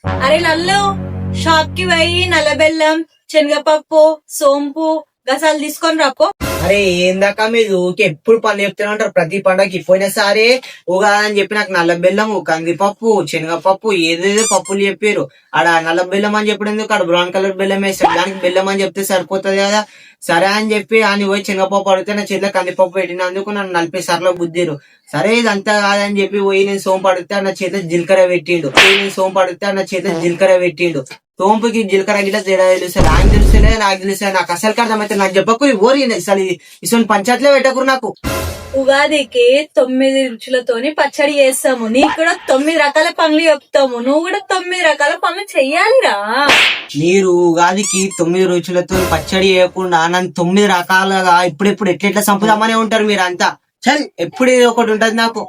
అరే నల్లు, షాప్ కి పోయి నల్ల బెల్లం, శనగపప్పు, సోంపు, గసాలు తీసుకొని రాపో. అరే ఏందాక మీరు ఊకే ఎప్పుడు పనులు చెప్తూనే ఉంటారు ప్రతి పండగకి. పోయినసారి ఉగాది అని చెప్పి నాకు నల్ల బెల్లము, కందిపప్పు, శనగపప్పు ఏదేదో పప్పులు చెప్పారు. ఆడ నల్ల బెల్లం అని చెప్పడం ఎందుకు, ఆడ బ్రౌన్ కలర్ బెల్లం వేస్తాడు, దానికి బెల్లం అని చెప్తే సరిపోతుంది కదా. సరే అని చెప్పి అని పోయి శనగపప్పు అడిగితే నా చేతిలో కందిపప్పు పెట్టినందుకు నన్ను 40 సార్లు బుద్ధిరు. సరే ఇదంతా కాదని చెప్పి పోయి నేను సోంపు అడిగితే నా చేతిలో జీలకర్ర పెట్టిండు. సోంపు అడిగితే నా చేతిలో జీలకర్ర పెట్టిండు. సోంపుకి జీలకర్ర గిట్ల తేడా తెలుస్తుంది, ఆయన తెలుస్తలే నాకు తెలుస్తుంది. నాకు అసలు అర్థమైతే నాకు చెప్పకు ఓరి అసలు ఇటువంటి పంచాయతీలే పెట్టకురు నాకు. ఉగాదికి 9 రుచులతోని పచ్చడి చేస్తాము, నీకు కూడా 9 రకాల పనులు చెప్తాము, నువ్వు కూడా 9 రకాల పనులు చెయ్యాలిరా. మీరు ఉగాదికి 9 రుచులతో పచ్చడి చేయకుండా నన్ను 9 రకాలుగా ఇప్పుడెప్పుడు ఎట్లెట్లా చంపుదామనే ఉంటారు మీరంతా. చల్ ఎప్పుడు ఒకటి ఉంటది నాకు.